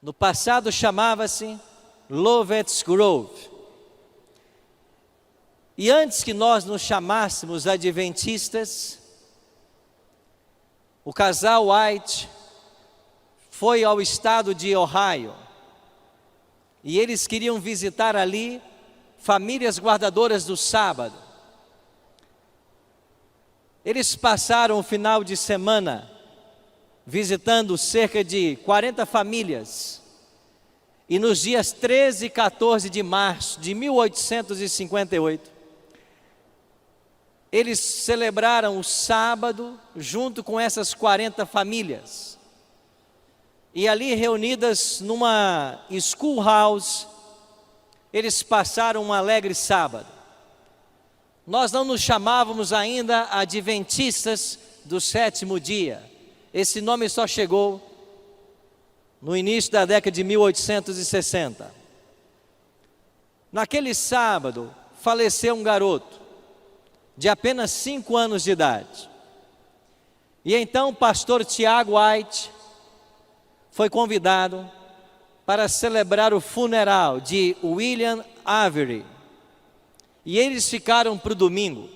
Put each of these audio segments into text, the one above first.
No passado chamava-se Lovet's Grove. E antes que nós nos chamássemos adventistas, o casal White foi ao estado de Ohio. E eles queriam visitar ali famílias guardadoras do sábado. Eles passaram o final de semana visitando cerca de 40 famílias. E nos dias 13 e 14 de março de 1858, eles celebraram o sábado junto com essas 40 famílias. E ali reunidas numa schoolhouse, eles passaram um alegre sábado. Nós não nos chamávamos ainda adventistas do sétimo dia. Esse nome só chegou no início da década de 1860. Naquele sábado, faleceu um garoto de apenas 5 anos de idade. E então o pastor Tiago White foi convidado para celebrar o funeral de William Avery. E eles ficaram para o domingo.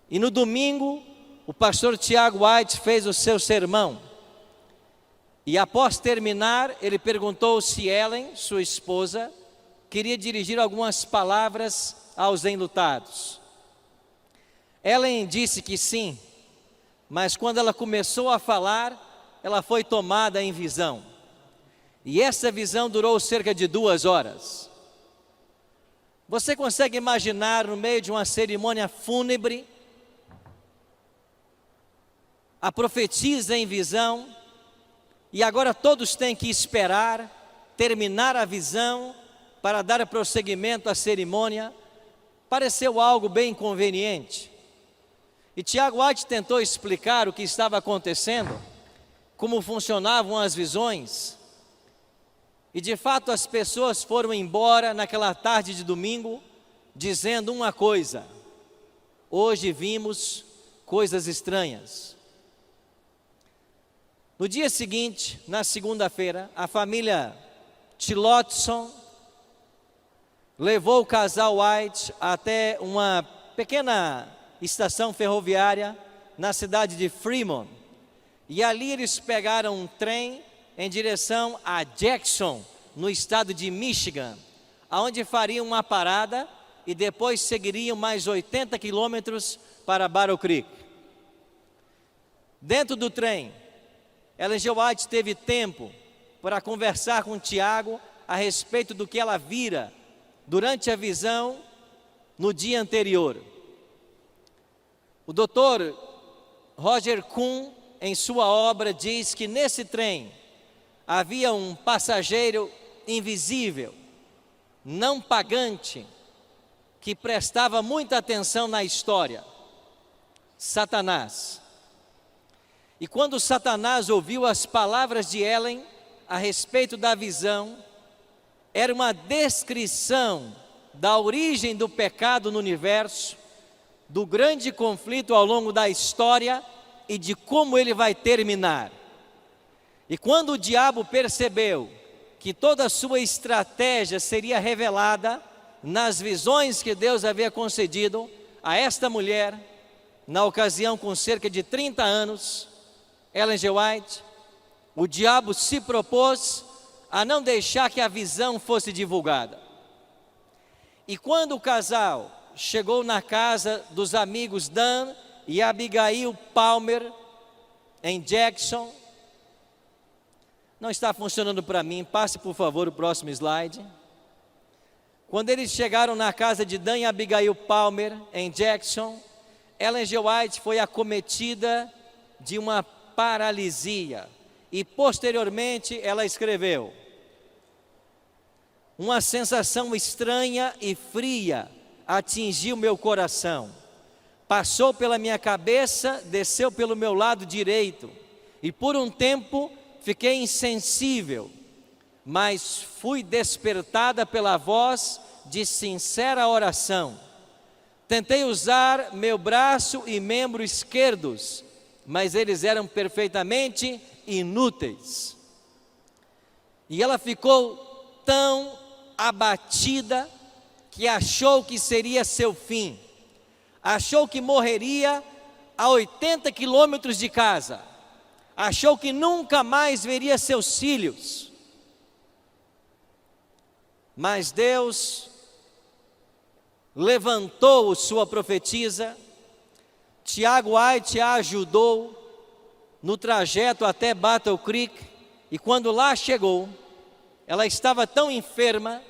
E no domingo, o pastor Tiago White fez o seu sermão. E após terminar, ele perguntou se Ellen, sua esposa, queria dirigir algumas palavras aos enlutados. Ellen disse que sim, mas quando ela começou a falar, ela foi tomada em visão. E essa visão durou cerca de 2 horas. Você consegue imaginar no meio de uma cerimônia fúnebre, a profetisa em visão, e agora todos têm que esperar terminar a visão para dar prosseguimento à cerimônia? Pareceu algo bem inconveniente. E Tiago White tentou explicar o que estava acontecendo, como funcionavam as visões. E de fato as pessoas foram embora naquela tarde de domingo, dizendo uma coisa: hoje vimos coisas estranhas. No dia seguinte, na segunda-feira, a família Tillotson levou o casal White até uma pequena estação ferroviária na cidade de Fremont. E ali eles pegaram um trem em direção a Jackson, no estado de Michigan, aonde fariam uma parada e depois seguiriam mais 80 quilômetros para Battle Creek. Dentro do trem, Ellen G. White teve tempo para conversar com Tiago a respeito do que ela vira durante a visão no dia anterior. O Dr. Roger Kuhn, em sua obra, diz que nesse trem havia um passageiro invisível, não pagante, que prestava muita atenção na história: Satanás. E quando Satanás ouviu as palavras de Ellen a respeito da visão, era uma descrição da origem do pecado no universo, do grande conflito ao longo da história e de como ele vai terminar. E quando o diabo percebeu que toda a sua estratégia seria revelada nas visões que Deus havia concedido a esta mulher, na ocasião com cerca de 30 anos, Ellen G. White, o diabo se propôs a não deixar que a visão fosse divulgada. E quando o casal chegou na casa dos amigos Dan e Abigail Palmer, em Jackson, não está funcionando para mim, passe por favor o próximo slide. Quando eles chegaram na casa de Dan e Abigail Palmer, em Jackson, Ellen G. White foi acometida de uma paralisia. E posteriormente ela escreveu: uma sensação estranha e fria atingiu meu coração. Passou pela minha cabeça, desceu pelo meu lado direito. E por um tempo fiquei insensível, mas fui despertada pela voz de sincera oração. Tentei usar meu braço e membro esquerdos, mas eles eram perfeitamente inúteis. E ela ficou tão abatida que achou que seria seu fim. Achou que morreria a 80 quilômetros de casa. Achou que nunca mais veria seus filhos. Mas Deus levantou sua profetisa. Tiago White a ajudou no trajeto até Battle Creek. E quando lá chegou, ela estava tão enferma,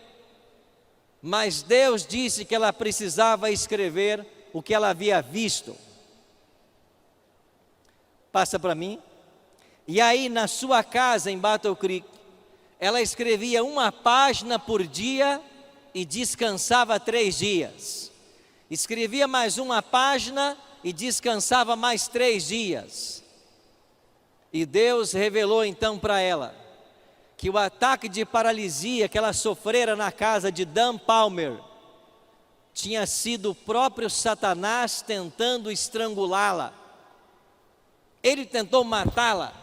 mas Deus disse que ela precisava escrever o que ela havia visto. Passa para mim. E aí na sua casa em Battle Creek, ela escrevia uma página por dia e descansava 3 dias. Escrevia mais uma página e descansava mais 3 dias. E Deus revelou então para ela que o ataque de paralisia que ela sofrera na casa de Dan Palmer tinha sido o próprio Satanás tentando estrangulá-la. Ele tentou matá-la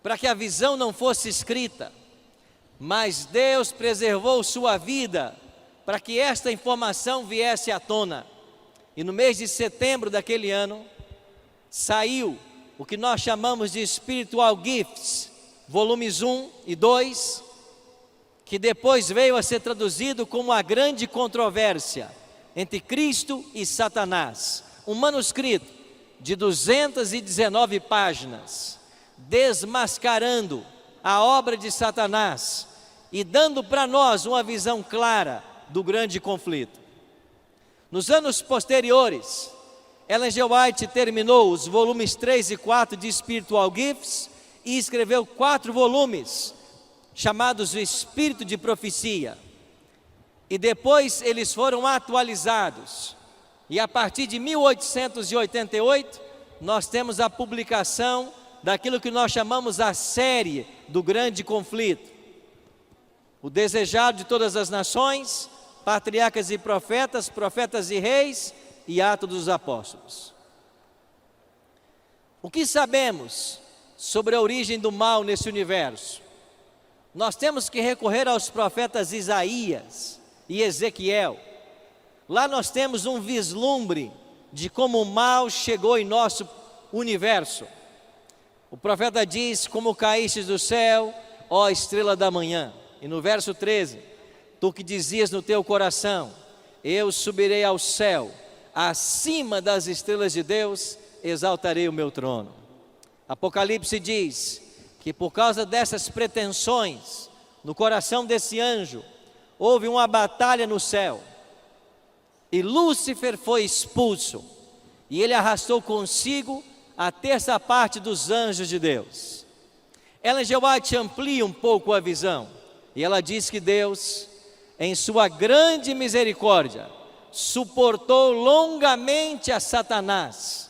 para que a visão não fosse escrita, mas Deus preservou sua vida para que esta informação viesse à tona. E no mês de setembro daquele ano, saiu o que nós chamamos de Spiritual Gifts, volumes 1 e 2, que depois veio a ser traduzido como A Grande Controvérsia entre Cristo e Satanás. Um manuscrito de 219 páginas, desmascarando a obra de Satanás e dando para nós uma visão clara do grande conflito. Nos anos posteriores, Ellen G. White terminou os volumes 3 e 4 de Spiritual Gifts e escreveu 4 volumes, chamados O Espírito de Profecia. E depois eles foram atualizados. E a partir de 1888, nós temos a publicação daquilo que nós chamamos a série do grande conflito. O desejado de todas as nações, patriarcas e profetas, profetas e reis e Atos dos Apóstolos. O que sabemos sobre a origem do mal nesse universo? Nós temos que recorrer aos profetas Isaías e Ezequiel. Lá nós temos um vislumbre de como o mal chegou em nosso universo. O profeta diz: como caíste do céu, ó estrela da manhã. E no verso 13, tu que dizias no teu coração: eu subirei ao céu, acima das estrelas de Deus, exaltarei o meu trono. Apocalipse diz que por causa dessas pretensões no coração desse anjo, houve uma batalha no céu. E Lúcifer foi expulso, e ele arrastou consigo a terça parte dos anjos de Deus. Ellen G. White amplia um pouco a visão, e ela diz que Deus, em sua grande misericórdia, suportou longamente a Satanás.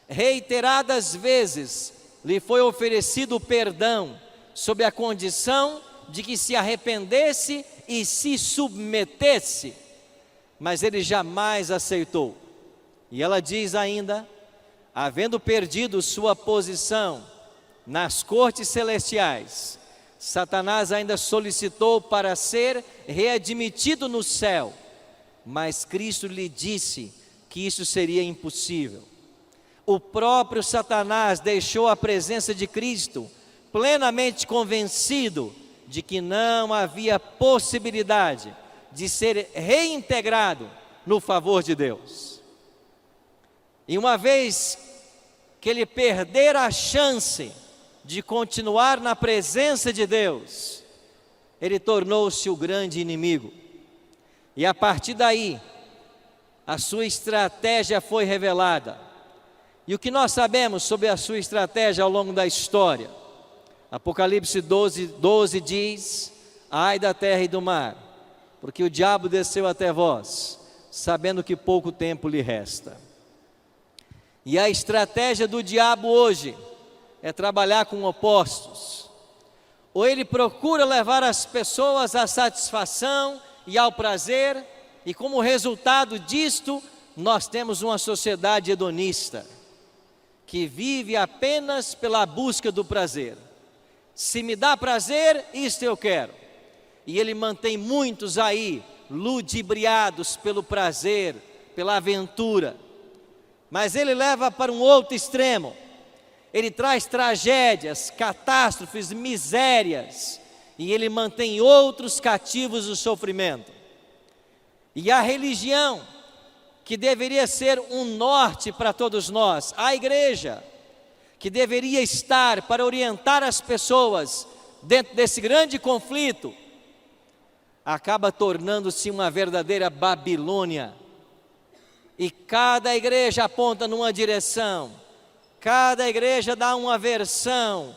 Reiteradas vezes lhe foi oferecido perdão, sob a condição de que se arrependesse e se submetesse, mas ele jamais aceitou. E ela diz ainda: havendo perdido sua posição nas cortes celestiais, Satanás ainda solicitou para ser readmitido no céu, mas Cristo lhe disse que isso seria impossível. O próprio Satanás deixou a presença de Cristo, plenamente convencido de que não havia possibilidade de ser reintegrado no favor de Deus. E uma vez que ele perder a chance de continuar na presença de Deus, ele tornou-se o grande inimigo. E a partir daí, a sua estratégia foi revelada. E o que nós sabemos sobre a sua estratégia ao longo da história? Apocalipse 12 diz: ai da terra e do mar, porque o diabo desceu até vós, sabendo que pouco tempo lhe resta. E a estratégia do diabo hoje é trabalhar com opostos. Ou ele procura levar as pessoas à satisfação e ao prazer, e como resultado disto, nós temos uma sociedade hedonista, que vive apenas pela busca do prazer. Se me dá prazer, isto eu quero. E ele mantém muitos aí, ludibriados pelo prazer, pela aventura. Mas ele leva para um outro extremo. Ele traz tragédias, catástrofes, misérias. E ele mantém outros cativos do sofrimento. E a religião, que deveria ser um norte para todos nós, a igreja, que deveria estar para orientar as pessoas dentro desse grande conflito, acaba tornando-se uma verdadeira Babilônia. E cada igreja aponta numa direção, cada igreja dá uma versão,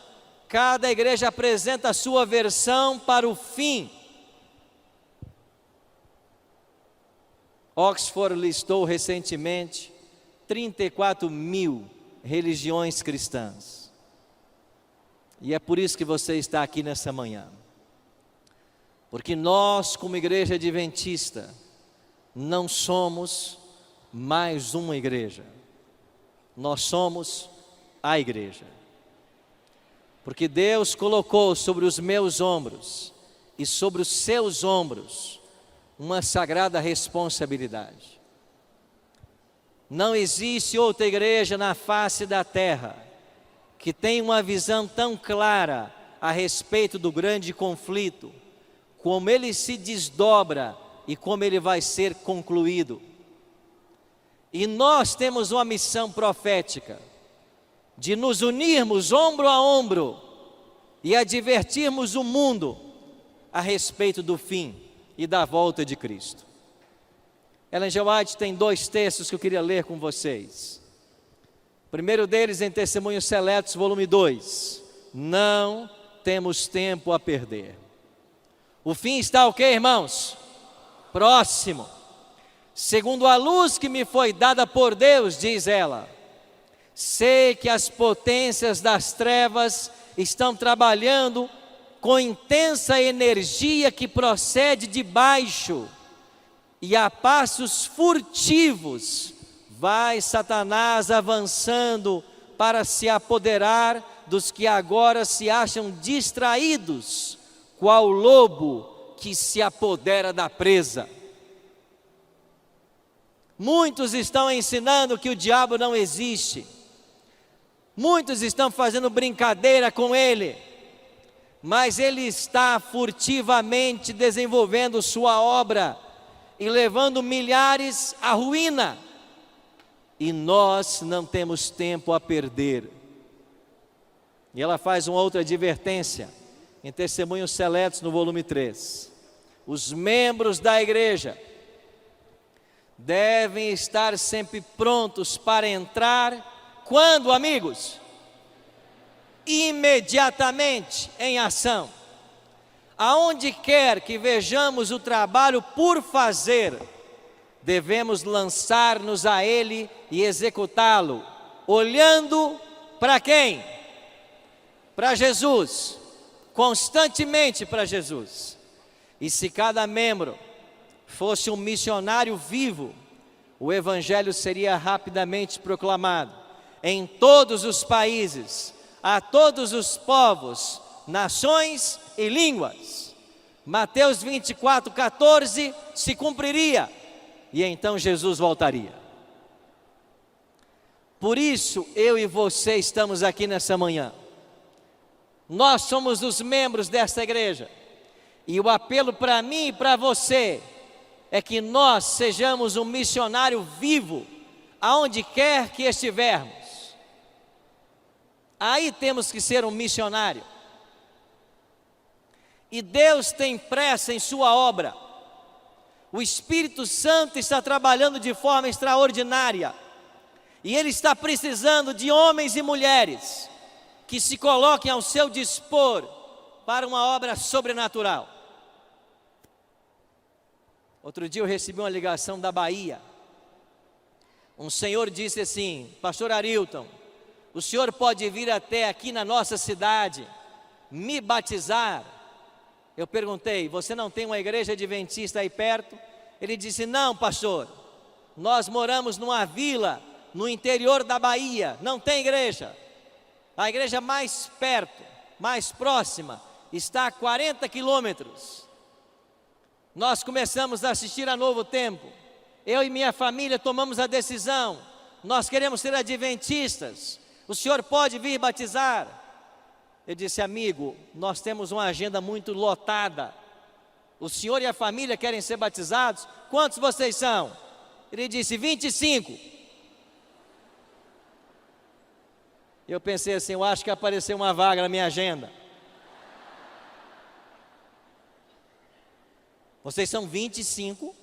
cada igreja apresenta a sua versão para o fim. Oxford listou recentemente 34 mil religiões cristãs. E é por isso que você está aqui nessa manhã. Porque nós, como igreja adventista, não somos mais uma igreja. Nós somos a igreja. Porque Deus colocou sobre os meus ombros e sobre os seus ombros uma sagrada responsabilidade. Não existe outra igreja na face da terra que tenha uma visão tão clara a respeito do grande conflito, como ele se desdobra e como ele vai ser concluído. E nós temos uma missão profética de nos unirmos ombro a ombro e advertirmos o mundo a respeito do fim e da volta de Cristo. Ellen G. White tem 2 textos que eu queria ler com vocês. O primeiro deles em Testemunhos Seletos, volume 2. Não temos tempo a perder. O fim está o quê, irmãos? Próximo. Segundo a luz que me foi dada por Deus, diz ela, sei que as potências das trevas estão trabalhando com intensa energia que procede de baixo, e a passos furtivos vai Satanás avançando para se apoderar dos que agora se acham distraídos, qual lobo que se apodera da presa. Muitos estão ensinando que o diabo não existe, muitos estão fazendo brincadeira com ele, mas ele está furtivamente desenvolvendo sua obra e levando milhares à ruína, e nós não temos tempo a perder. E ela faz uma outra advertência em Testemunhos Seletos, no volume 3. Os membros da igreja devem estar sempre prontos para entrar, quando, amigos? Imediatamente em ação. Aonde quer que vejamos o trabalho por fazer, devemos lançar-nos a ele e executá-lo, olhando para quem? Para Jesus, constantemente para Jesus. E se cada membro fosse um missionário vivo, o evangelho seria rapidamente proclamado em todos os países, a todos os povos, nações e línguas. Mateus 24:14 se cumpriria, e então Jesus voltaria. Por isso eu e você estamos aqui nessa manhã. Nós somos os membros desta igreja, e o apelo para mim e para você é que nós sejamos um missionário vivo, aonde quer que estivermos. Aí temos que ser um missionário. E Deus tem pressa em sua obra. O Espírito Santo está trabalhando de forma extraordinária, e Ele está precisando de homens e mulheres que se coloquem ao seu dispor para uma obra sobrenatural. Outro dia eu recebi uma ligação da Bahia. Um senhor disse assim: Pastor Arilton, o senhor pode vir até aqui na nossa cidade, me batizar? Eu perguntei: você não tem uma igreja adventista aí perto? Ele disse: não, pastor, nós moramos numa vila no interior da Bahia, não tem igreja. A igreja mais perto mais próxima está a 40 quilômetros. Nós começamos a assistir a Novo Tempo. Eu e minha família tomamos a decisão. Nós queremos ser adventistas. O senhor pode vir batizar? Eu disse: amigo, nós temos uma agenda muito lotada. O senhor e a família querem ser batizados? Quantos vocês são? Ele disse: 25. Eu pensei assim: eu acho que apareceu uma vaga na minha agenda. Vocês são 25?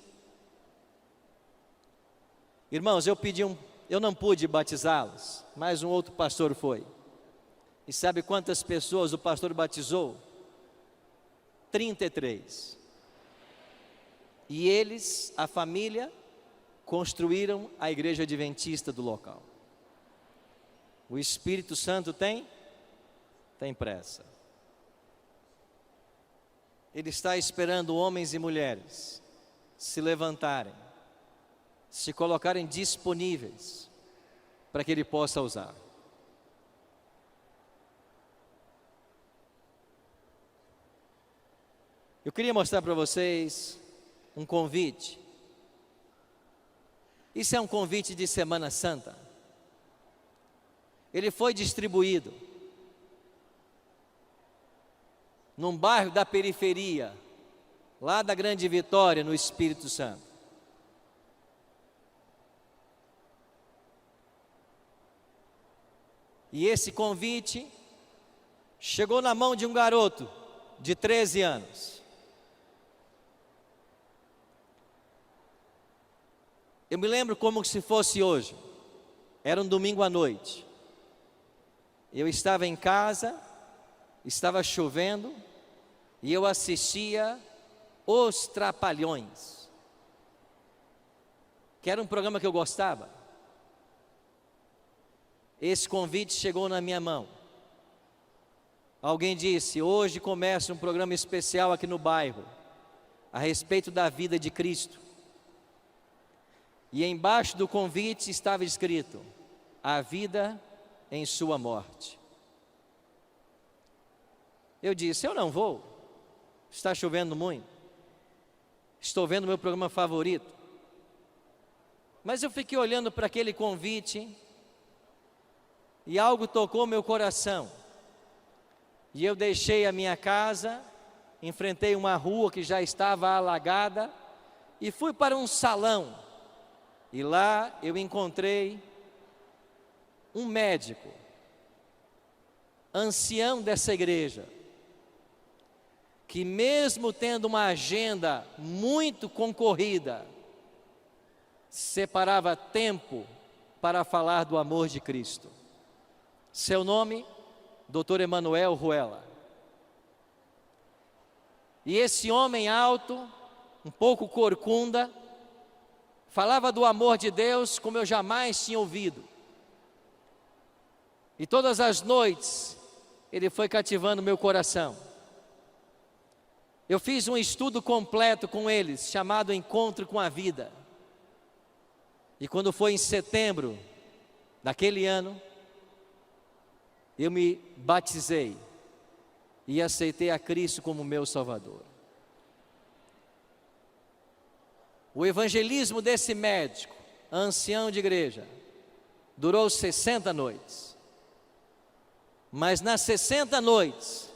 Irmãos, eu não pude batizá-los, mas um outro pastor foi. E sabe quantas pessoas o pastor batizou? 33. E eles, a família, construíram a igreja adventista do local. O Espírito Santo tem pressa. Ele está esperando homens e mulheres se levantarem, se colocarem disponíveis para que Ele possa usar. Eu queria mostrar para vocês um convite. Isso é um convite de Semana Santa. Ele foi distribuído num bairro da periferia, lá da Grande Vitória, no Espírito Santo. E esse convite chegou na mão de um garoto de 13 anos. Eu me lembro como se fosse hoje. Era um domingo à noite. Eu estava em casa, estava chovendo, e eu assistia Os Trapalhões, que era um programa que eu gostava. Esse convite chegou na minha mão. Alguém disse: hoje começa um programa especial aqui no bairro, a respeito da vida de Cristo. E embaixo do convite estava escrito: a vida em sua morte. Eu disse: eu não vou, está chovendo muito, estou vendo meu programa favorito. Mas eu fiquei olhando para aquele convite e algo tocou meu coração. E eu deixei a minha casa, enfrentei uma rua que já estava alagada e fui para um salão. E lá eu encontrei um médico, ancião dessa igreja, que mesmo tendo uma agenda muito concorrida, separava tempo para falar do amor de Cristo. Seu nome, Dr. Emanuel Ruela. E esse homem alto, um pouco corcunda, falava do amor de Deus como eu jamais tinha ouvido. E todas as noites ele foi cativando meu coração. Eu fiz um estudo completo com eles, chamado Encontro com a Vida. E quando foi em setembro daquele ano, eu me batizei e aceitei a Cristo como meu Salvador. O evangelismo desse médico, ancião de igreja, durou 60 noites. Mas nas 60 noites,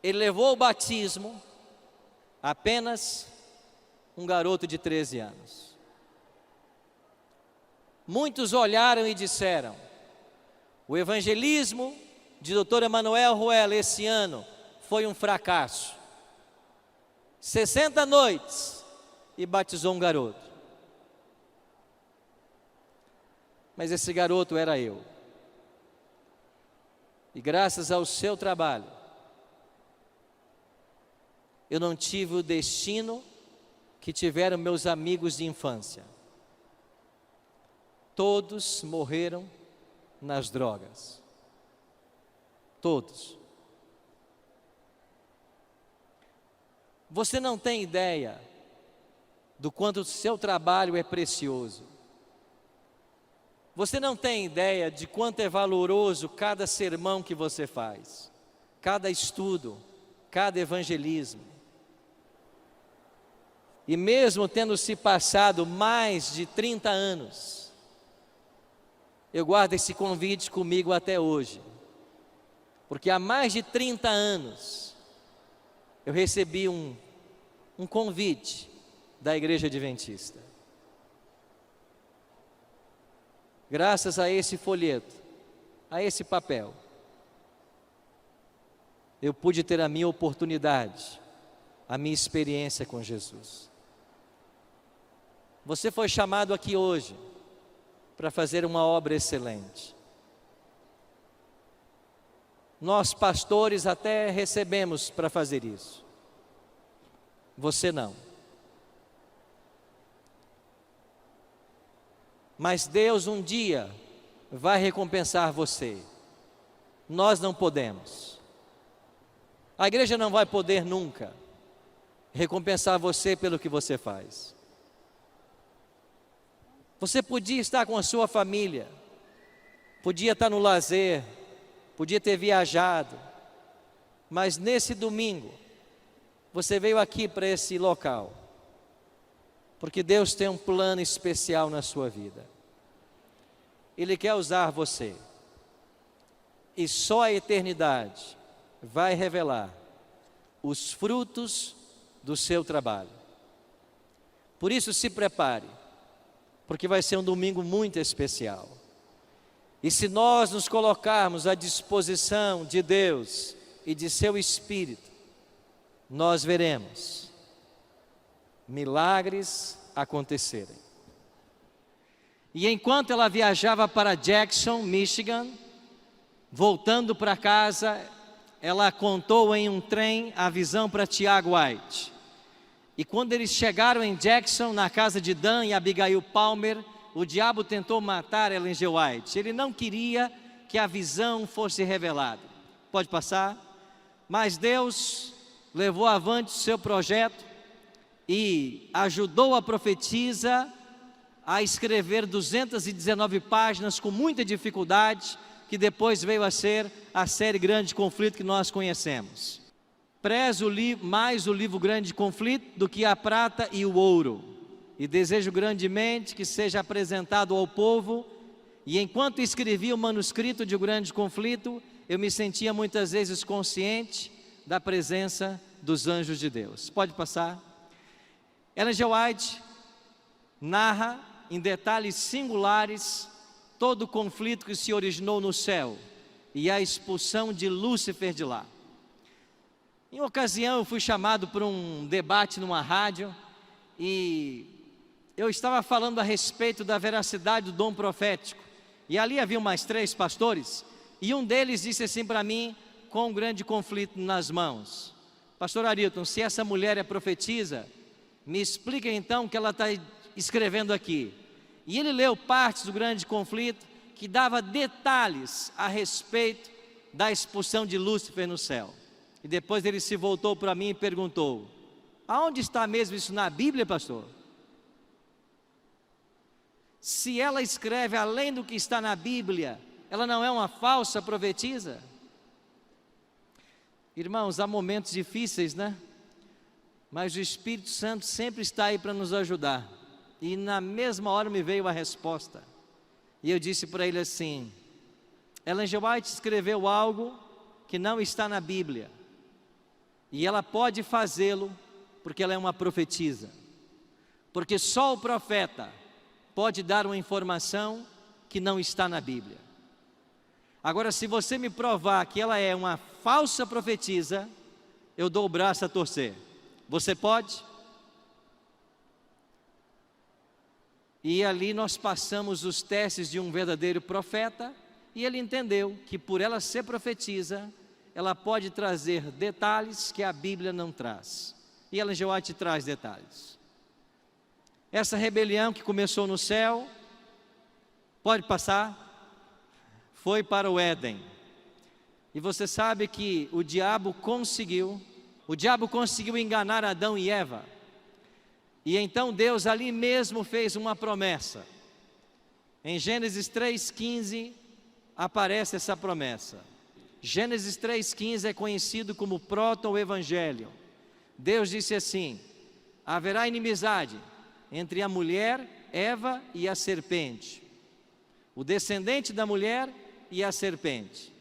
ele levou o batismo apenas um garoto de 13 anos. Muitos olharam e disseram: o evangelismo de Dr. Emanuel Ruela esse ano foi um fracasso. 60 noites e batizou um garoto. Mas esse garoto era eu. E graças ao seu trabalho, eu não tive o destino que tiveram meus amigos de infância. Todos morreram nas drogas. Todos. Você não tem ideia do quanto o seu trabalho é precioso. Você não tem ideia de quanto é valoroso cada sermão que você faz. cada estudo, cada evangelismo. E mesmo tendo se passado mais de 30 anos, eu guardo esse convite comigo até hoje. Porque há mais de 30 anos, eu recebi um convite da Igreja Adventista. Graças a esse folheto, a esse papel, eu pude ter a minha oportunidade, a minha experiência com Jesus. Você foi chamado aqui hoje para fazer uma obra excelente. Nós, pastores, até recebemos para fazer isso. Você não. Mas Deus um dia vai recompensar você. Nós não podemos. A igreja não vai poder nunca recompensar você pelo que você faz. Você podia estar com a sua família, podia estar no lazer, podia ter viajado, mas nesse domingo, você veio aqui para esse local, porque Deus tem um plano especial na sua vida. Ele quer usar você, e só a eternidade vai revelar os frutos do seu trabalho. Por isso, se prepare, porque vai ser um domingo muito especial. E se nós nos colocarmos à disposição de Deus e de seu Espírito, nós veremos milagres acontecerem. E enquanto ela viajava para Jackson, Michigan, voltando para casa, ela contou em um trem a visão para Tiago White. E quando eles chegaram em Jackson, na casa de Dan e Abigail Palmer, o diabo tentou matar Ellen G. White. Ele não queria que a visão fosse revelada. Pode passar? Mas Deus levou avante o seu projeto e ajudou a profetisa a escrever 219 páginas com muita dificuldade, que depois veio a ser a série Grande Conflito que nós conhecemos. Prezo mais o livro Grande Conflito do que a prata e o ouro, e desejo grandemente que seja apresentado ao povo. E enquanto escrevia o manuscrito de O Grande Conflito, eu me sentia muitas vezes consciente da presença dos anjos de Deus. Pode passar. Ellen G. White narra em detalhes singulares todo o conflito que se originou no céu e a expulsão de Lúcifer de lá. Em uma ocasião eu fui chamado para um debate numa rádio e eu estava falando a respeito da veracidade do dom profético. E ali havia mais 3 pastores e um deles disse assim para mim, com um grande conflito nas mãos: Pastor Arilton, se essa mulher é profetisa, me explica então o que ela está escrevendo aqui. E ele leu partes do Grande Conflito que dava detalhes a respeito da expulsão de Lúcifer no céu. E depois ele se voltou para mim e perguntou: aonde está mesmo isso na Bíblia, pastor? Se ela escreve além do que está na Bíblia, ela não é uma falsa profetisa? Irmãos, há momentos difíceis, né? Mas o Espírito Santo sempre está aí para nos ajudar. E na mesma hora me veio a resposta. E eu disse para ele assim: Ellen G. White escreveu algo que não está na Bíblia. E ela pode fazê-lo porque ela é uma profetisa. Porque só o profeta pode dar uma informação que não está na Bíblia. Agora, se você me provar que ela é uma falsa profetisa, eu dou o braço a torcer. Você pode? E ali nós passamos os testes de um verdadeiro profeta, e ele entendeu que por ela ser profetisa, ela pode trazer detalhes que a Bíblia não traz. E Ellen G. White traz detalhes. Essa rebelião que começou no céu, pode passar, foi para o Éden. E você sabe que o diabo conseguiu enganar Adão e Eva. E então Deus ali mesmo fez uma promessa. Em Gênesis 3,15 aparece essa promessa: Gênesis 3,15 é conhecido como proto-evangelho. Deus disse assim: haverá inimizade entre a mulher, Eva, e a serpente, o descendente da mulher e a serpente.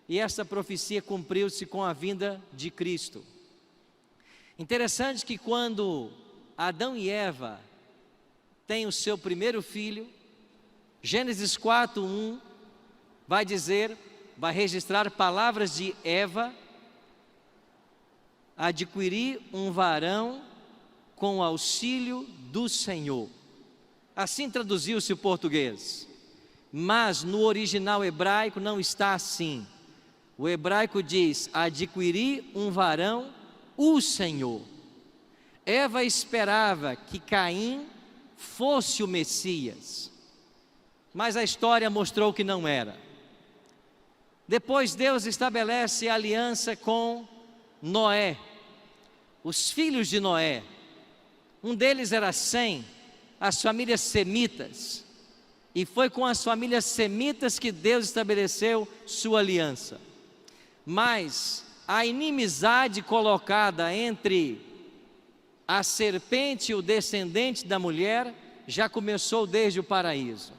E essa profecia cumpriu-se com a vinda de Cristo. Interessante que quando Adão e Eva têm o seu primeiro filho, Gênesis 4:1 vai dizer, vai registrar palavras de Eva: adquirir um varão com o auxílio do Senhor. Assim traduziu-se o português, mas no original hebraico não está assim. O hebraico diz: adquirir um varão, o Senhor. Eva esperava que Caim fosse o Messias, mas a história mostrou que não era. Depois Deus estabelece a aliança com Noé, os filhos de Noé. Um deles era Sem, as famílias semitas, e foi com as famílias semitas que Deus estabeleceu sua aliança. Mas a inimizade colocada entre a serpente e o descendente da mulher já começou desde o paraíso.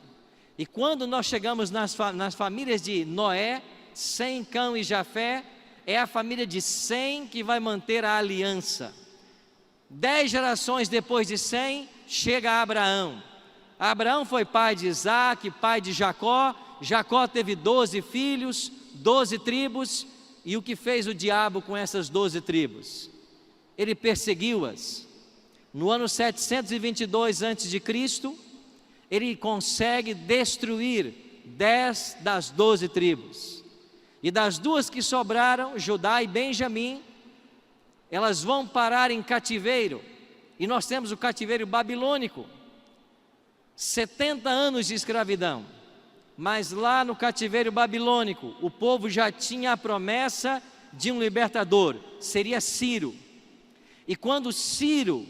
E quando nós chegamos nas famílias de Noé, Sem, Cão e Jafé, é a família de Sem que vai manter a aliança. 10 gerações depois de Sem, chega Abraão. Abraão foi pai de Isaac, pai de Jacó. Jacó teve 12 filhos, 12 tribos. E o que fez o diabo com essas 12 tribos? Ele perseguiu-as. No ano 722 a.C., ele consegue destruir 10 das 12 tribos. E das duas que sobraram, Judá e Benjamim, elas vão parar em cativeiro. E nós temos o cativeiro babilônico, 70 anos de escravidão. Mas lá no cativeiro babilônico, o povo já tinha a promessa de um libertador, seria Ciro. E quando Ciro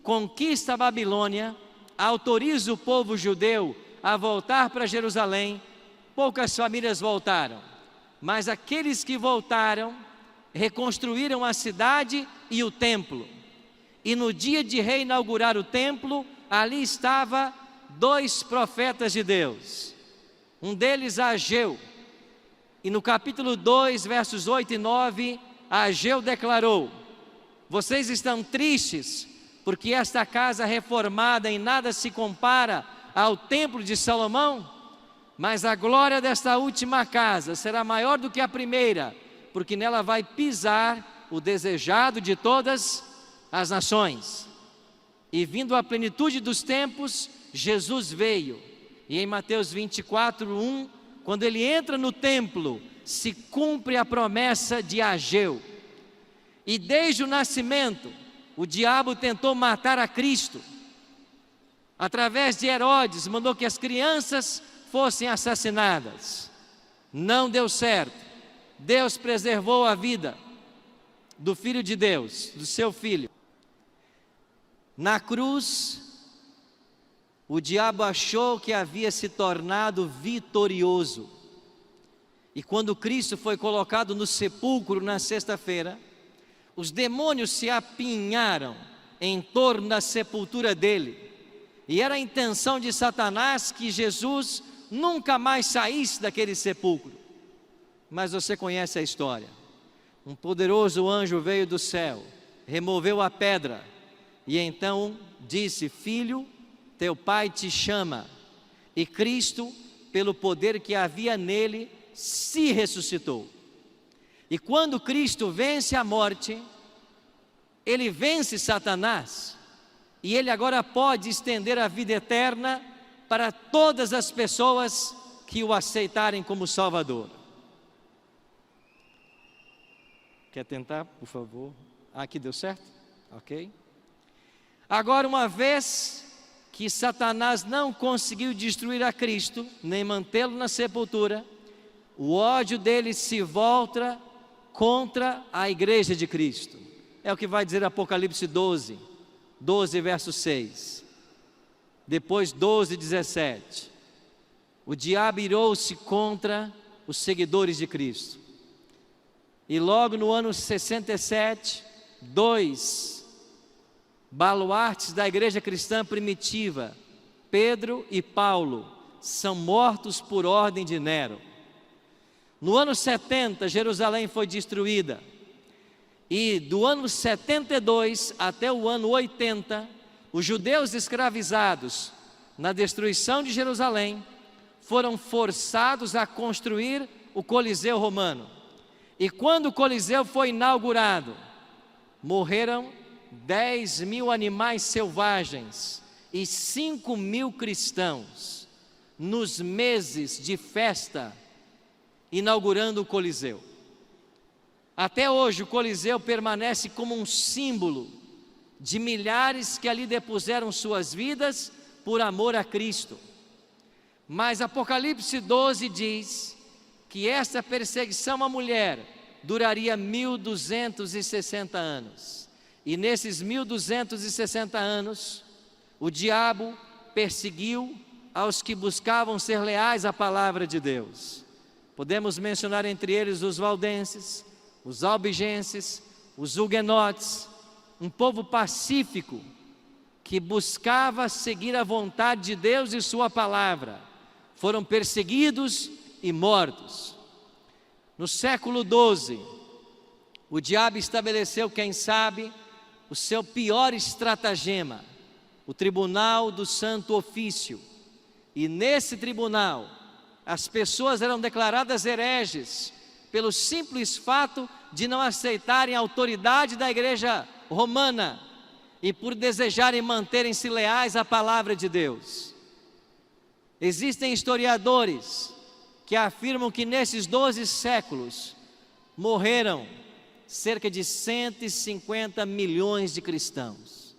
conquista a Babilônia, autoriza o povo judeu a voltar para Jerusalém, poucas famílias voltaram. Mas aqueles que voltaram, reconstruíram a cidade e o templo. E no dia de reinaugurar o templo, ali estava 2 profetas de Deus. Um deles, Ageu, e no capítulo 2, versos 8 e 9, Ageu declarou: vocês estão tristes, porque esta casa reformada em nada se compara ao templo de Salomão, mas a glória desta última casa será maior do que a primeira, porque nela vai pisar o desejado de todas as nações. E vindo à plenitude dos tempos, Jesus veio. E em Mateus 24:1, quando ele entra no templo, se cumpre a promessa de Ageu. E desde o nascimento, o diabo tentou matar a Cristo. Através de Herodes, mandou que as crianças fossem assassinadas. Não deu certo. Deus preservou a vida do Filho de Deus, do seu Filho. Na cruz, o diabo achou que havia se tornado vitorioso. E quando Cristo foi colocado no sepulcro na sexta-feira, os demônios se apinharam em torno da sepultura dele. E era a intenção de Satanás que Jesus nunca mais saísse daquele sepulcro. Mas você conhece a história. Um poderoso anjo veio do céu, removeu a pedra e então disse: filho, teu pai te chama. E Cristo, pelo poder que havia nele, se ressuscitou. E quando Cristo vence a morte, ele vence Satanás. E ele agora pode estender a vida eterna para todas as pessoas que o aceitarem como Salvador. Quer tentar, por favor? Aqui deu certo? Ok. Agora, uma vez que Satanás não conseguiu destruir a Cristo, nem mantê-lo na sepultura, o ódio dele se volta contra a igreja de Cristo. É o que vai dizer Apocalipse 12, verso 6. Depois 12, 17. O diabo irou-se contra os seguidores de Cristo. E logo no ano 67, 2 baluartes da igreja cristã primitiva, Pedro e Paulo, são mortos por ordem de Nero. No ano 70, Jerusalém foi destruída. E do ano 72 até o ano 80, os judeus escravizados na destruição de Jerusalém foram forçados a construir o Coliseu Romano. E quando o Coliseu foi inaugurado, morreram 10.000 animais selvagens e 5.000 cristãos nos meses de festa inaugurando o Coliseu. Até hoje o Coliseu permanece como um símbolo de milhares que ali depuseram suas vidas por amor a Cristo. Mas Apocalipse 12 diz que essa perseguição à mulher duraria 1260 anos. E nesses 1260 anos, o diabo perseguiu aos que buscavam ser leais à palavra de Deus. Podemos mencionar entre eles os valdenses, os albigenses, os huguenotes, um povo pacífico que buscava seguir a vontade de Deus e sua palavra. Foram perseguidos e mortos. No século XII, o diabo estabeleceu, quem sabe, o seu pior estratagema, o Tribunal do Santo Ofício. E nesse tribunal, as pessoas eram declaradas hereges pelo simples fato de não aceitarem a autoridade da igreja romana e por desejarem manterem-se leais à palavra de Deus. Existem historiadores que afirmam que nesses 12 séculos morreram cerca de 150 milhões de cristãos.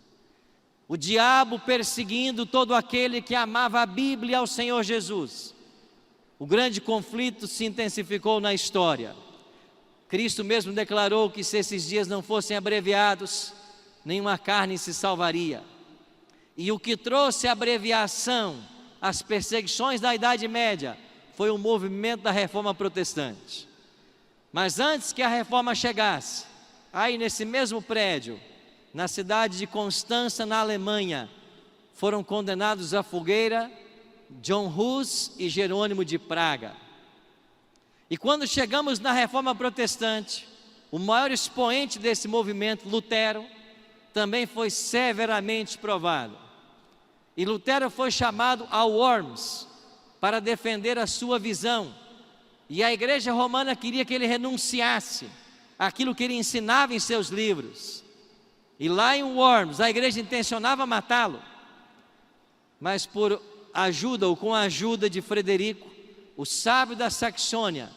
O diabo perseguindo todo aquele que amava a Bíblia e ao Senhor Jesus. O grande conflito se intensificou na história. Cristo mesmo declarou que se esses dias não fossem abreviados, nenhuma carne se salvaria. E o que trouxe a abreviação, as perseguições da Idade Média, foi o movimento da Reforma Protestante. Mas antes que a Reforma chegasse, aí nesse mesmo prédio, na cidade de Constança, na Alemanha, foram condenados à fogueira John Hus e Jerônimo de Praga. E quando chegamos na Reforma Protestante, o maior expoente desse movimento, Lutero, também foi severamente provado. E Lutero foi chamado a Worms para defender a sua visão. E a igreja romana queria que ele renunciasse àquilo que ele ensinava em seus livros. E lá em Worms, a igreja intencionava matá-lo. Mas por ajuda, ou com a ajuda de Frederico, o sábio da Saxônia,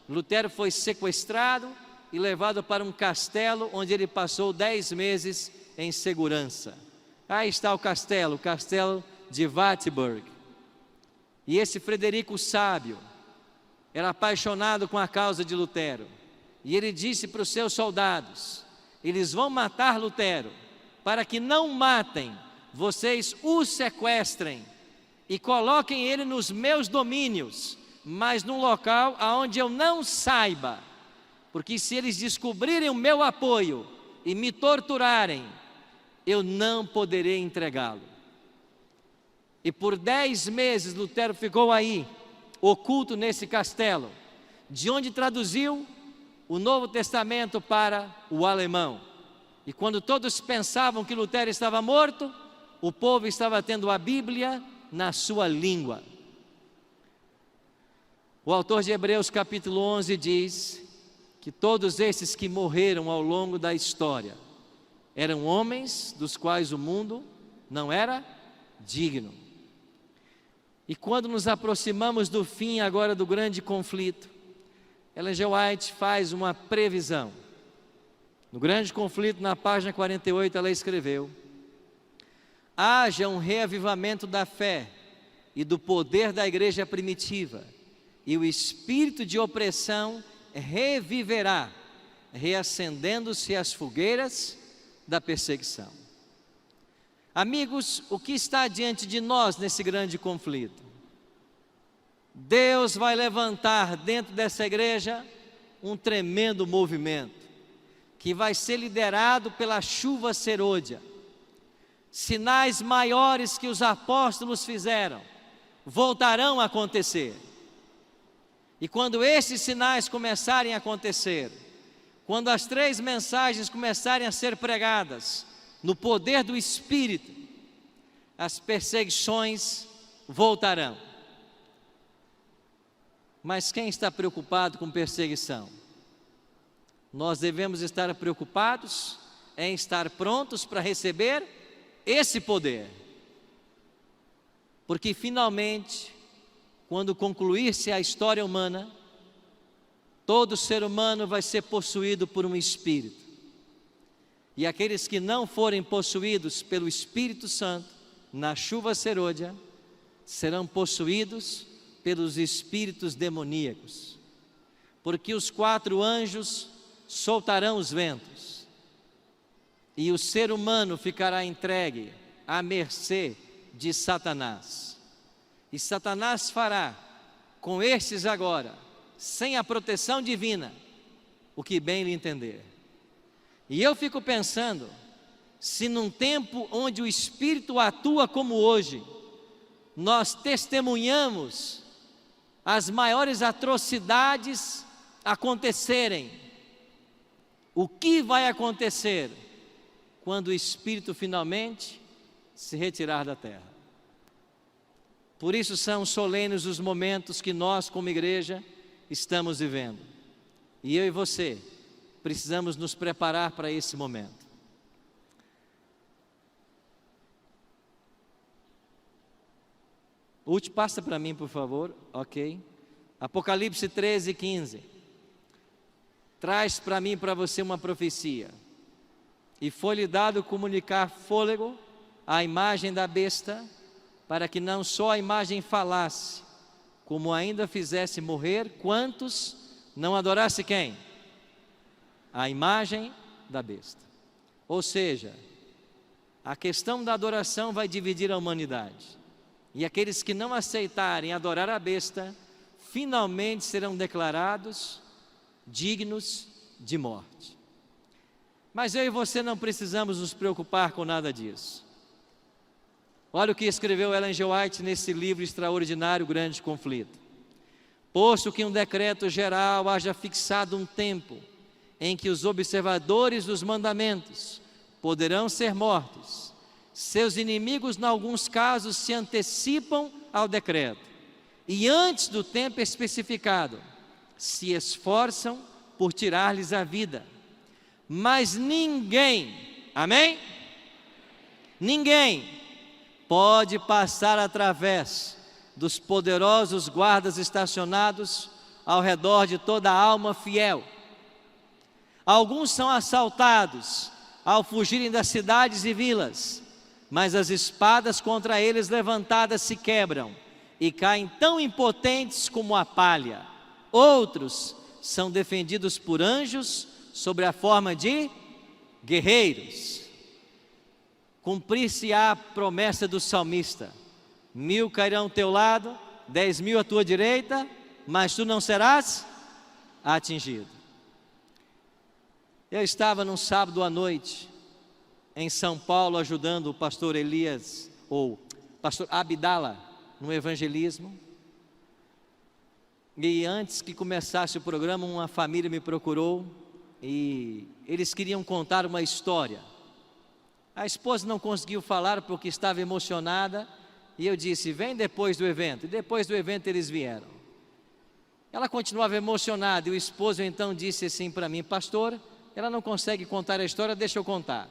Lutero foi sequestrado e levado para um castelo, onde ele passou 10 meses em segurança. Aí está o castelo de Wartburg. E esse Frederico sábio era apaixonado com a causa de Lutero. E ele disse para os seus soldados: eles vão matar Lutero, para que não matem, vocês o sequestrem e coloquem ele nos meus domínios, mas num local aonde eu não saiba, porque se eles descobrirem o meu apoio e me torturarem, eu não poderei entregá-lo. E por 10 meses Lutero ficou aí, oculto nesse castelo, de onde traduziu o Novo Testamento para o alemão. E quando todos pensavam que Lutero estava morto, o povo estava tendo a Bíblia na sua língua. O autor de Hebreus capítulo 11 diz que todos esses que morreram ao longo da história eram homens dos quais o mundo não era digno. E quando nos aproximamos do fim agora do grande conflito, Ellen G. White faz uma previsão. No grande conflito, na página 48, ela escreveu: haja um reavivamento da fé e do poder da igreja primitiva, e o espírito de opressão reviverá, reacendendo-se as fogueiras da perseguição. Amigos, o que está diante de nós nesse grande conflito? Deus vai levantar dentro dessa igreja um tremendo movimento, que vai ser liderado pela chuva serôdia. Sinais maiores que os apóstolos fizeram voltarão a acontecer. E quando esses sinais começarem a acontecer, quando as 3 mensagens começarem a ser pregadas no poder do Espírito, as perseguições voltarão. Mas quem está preocupado com perseguição? Nós devemos estar preocupados em estar prontos para receber esse poder. Porque finalmente, quando concluir-se a história humana, todo ser humano vai ser possuído por um Espírito. E aqueles que não forem possuídos pelo Espírito Santo, na chuva serôdia, serão possuídos pelos espíritos demoníacos. Porque os 4 anjos soltarão os ventos, e o ser humano ficará entregue à mercê de Satanás. E Satanás fará com estes agora, sem a proteção divina, o que bem lhe entender. E eu fico pensando, se num tempo onde o Espírito atua como hoje, nós testemunhamos as maiores atrocidades acontecerem, o que vai acontecer quando o Espírito finalmente se retirar da terra? Por isso são solenes os momentos que nós, como igreja, estamos vivendo. E eu e você precisamos nos preparar para esse momento. Último, passa para mim, por favor. Ok. Apocalipse 13:15. Traz para mim e para você uma profecia. E foi-lhe dado comunicar fôlego à imagem da besta, para que não só a imagem falasse, como ainda fizesse morrer quantos não adorasse quem? A imagem da besta. Ou seja, a questão da adoração vai dividir a humanidade. E aqueles que não aceitarem adorar a besta, finalmente serão declarados dignos de morte. Mas eu e você não precisamos nos preocupar com nada disso. Olha o que escreveu Ellen G. White nesse livro extraordinário, Grande Conflito. Posto que um decreto geral haja fixado um tempo em que os observadores dos mandamentos poderão ser mortos, seus inimigos, em alguns casos, se antecipam ao decreto e, antes do tempo especificado, se esforçam por tirar-lhes a vida. Mas ninguém, amém? Ninguém pode passar através dos poderosos guardas estacionados ao redor de toda a alma fiel. Alguns são assaltados ao fugirem das cidades e vilas, mas as espadas contra eles levantadas se quebram e caem tão impotentes como a palha. Outros são defendidos por anjos sob a forma de guerreiros. Cumprir-se-á a promessa do salmista: 1000 cairão ao teu lado, 10.000 à tua direita, mas tu não serás atingido. Eu estava num sábado à noite em São Paulo ajudando o pastor Elias, ou pastor Abdala, no evangelismo. E antes que começasse o programa, uma família me procurou e eles queriam contar uma história. A esposa não conseguiu falar porque estava emocionada, e eu disse: vem depois do evento. E depois do evento eles vieram. Ela continuava emocionada, e o esposo então disse assim para mim: pastor, ela não consegue contar a história, deixa eu contar.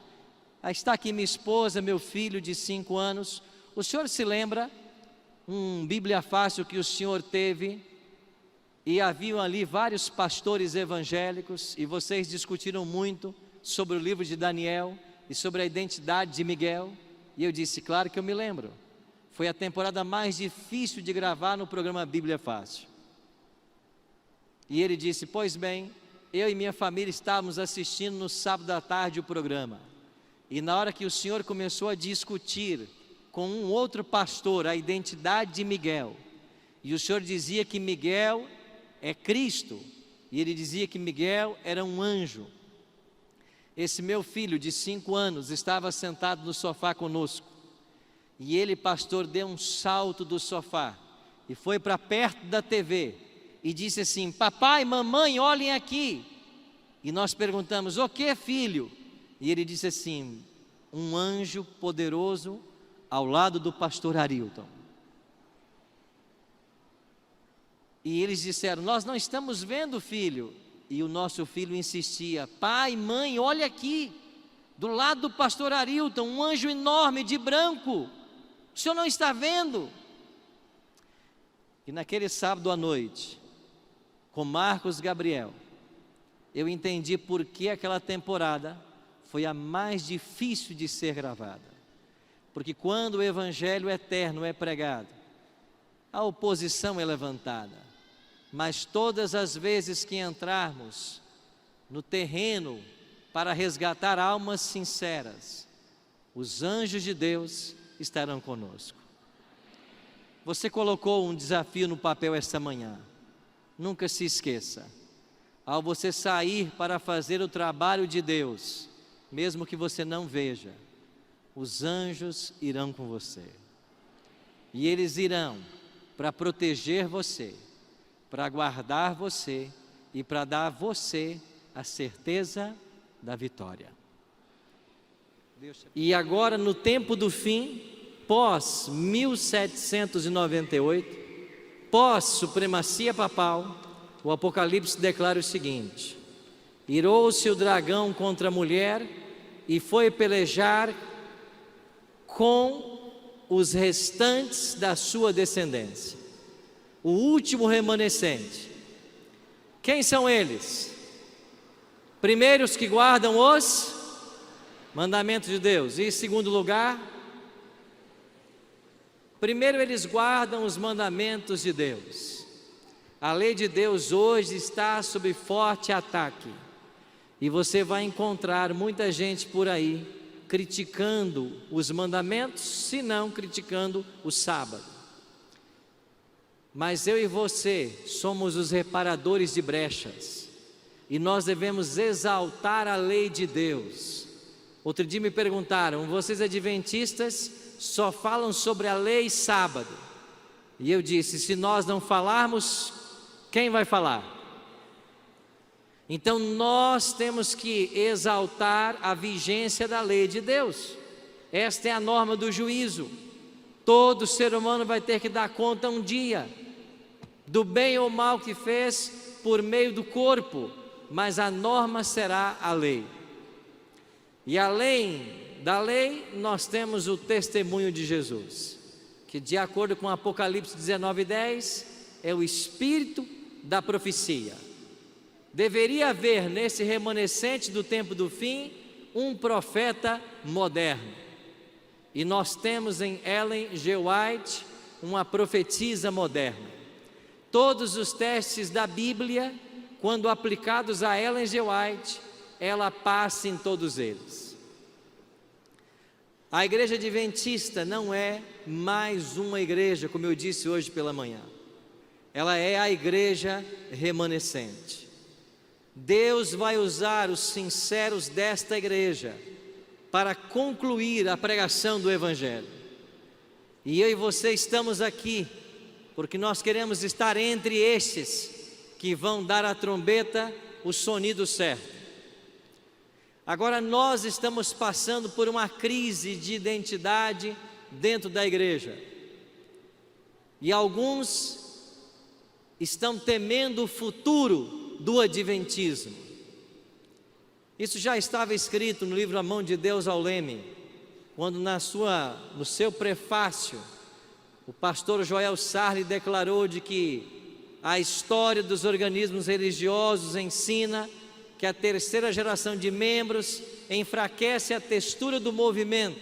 Está aqui minha esposa, meu filho de 5 anos. O senhor se lembra um Bíblia Fácil que o senhor teve, e haviam ali vários pastores evangélicos, e vocês discutiram muito sobre o livro de Daniel e sobre a identidade de Miguel? E eu disse: claro que eu me lembro. Foi a temporada mais difícil de gravar no programa Bíblia Fácil. E ele disse: pois bem, eu e minha família estávamos assistindo no sábado à tarde o programa, e na hora que o senhor começou a discutir com um outro pastor a identidade de Miguel, e o senhor dizia que Miguel é Cristo, e ele dizia que Miguel era um anjo. Esse meu filho de 5 anos estava sentado no sofá conosco, e ele, pastor, deu um salto do sofá e foi para perto da TV e disse assim: papai, mamãe, olhem aqui. E nós perguntamos: o que, filho? E ele disse assim: um anjo poderoso ao lado do pastor Arilton. E eles disseram: nós não estamos vendo, filho. E o nosso filho insistia: pai, mãe, olha aqui, do lado do pastor Arilton, um anjo enorme de branco, o senhor não está vendo? E naquele sábado à noite, com Marcos Gabriel, eu entendi por que aquela temporada foi a mais difícil de ser gravada. Porque quando o evangelho eterno é pregado, a oposição é levantada. Mas todas as vezes que entrarmos no terreno para resgatar almas sinceras, os anjos de Deus estarão conosco. Você colocou um desafio no papel esta manhã. Nunca se esqueça: ao você sair para fazer o trabalho de Deus, mesmo que você não veja, os anjos irão com você. E eles irão para proteger você, para guardar você e para dar a você a certeza da vitória. E agora, no tempo do fim, pós 1798, pós supremacia papal, o Apocalipse declara o seguinte: irou-se o dragão contra a mulher e foi pelejar com os restantes da sua descendência, o último remanescente. Quem são eles? Primeiro, os que guardam os mandamentos de Deus. E em segundo lugar, primeiro eles guardam os mandamentos de Deus. A lei de Deus hoje está sob forte ataque, e você vai encontrar muita gente por aí criticando os mandamentos, se não criticando o sábado. Mas eu e você somos os reparadores de brechas, e nós devemos exaltar a lei de Deus. Outro dia me perguntaram: vocês adventistas só falam sobre a lei sábado? E eu disse: se nós não falarmos, quem vai falar? Então nós temos que exaltar a vigência da lei de Deus. Esta é a norma do juízo. Todo ser humano vai ter que dar conta um dia do bem ou mal que fez por meio do corpo, mas a norma será a lei. E além da lei, nós temos o testemunho de Jesus, que de acordo com Apocalipse 19:10, é o espírito da profecia. Deveria haver nesse remanescente do tempo do fim um profeta moderno. E nós temos em Ellen G. White uma profetisa moderna. Todos os testes da Bíblia, quando aplicados a Ellen G. White, ela passa em todos eles. A igreja adventista não é mais uma igreja, como eu disse hoje pela manhã. Ela é a igreja remanescente. Deus vai usar os sinceros desta igreja para concluir a pregação do Evangelho. E eu e você estamos aqui porque nós queremos estar entre estes que vão dar à trombeta o sonido certo. Agora nós estamos passando por uma crise de identidade dentro da igreja. E alguns estão temendo o futuro do adventismo. Isso já estava escrito no livro A Mão de Deus ao Leme, quando no seu prefácio, o pastor Joel Sarli declarou de que a história dos organismos religiosos ensina que a terceira geração de membros enfraquece a textura do movimento,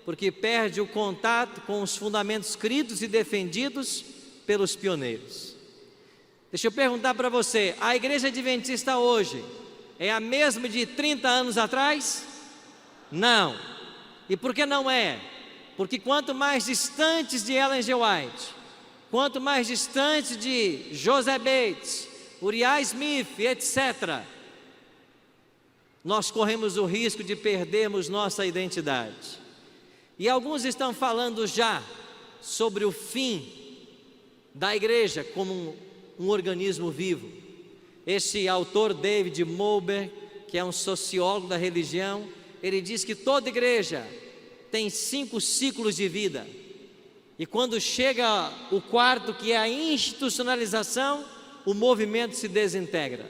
porque perde o contato com os fundamentos escritos e defendidos pelos pioneiros. Deixa eu perguntar para você: a igreja adventista hoje é a mesma de 30 anos atrás? Não. E por que não é? Porque quanto mais distantes de Ellen G. White, quanto mais distantes de José Bates, Uriah Smith, etc., nós corremos o risco de perdermos nossa identidade. E alguns estão falando já sobre o fim da igreja como um organismo vivo. Este autor David Mulber, que é um sociólogo da religião, ele diz que toda igreja tem 5 ciclos de vida. E quando chega o quarto, que é a institucionalização, o movimento se desintegra.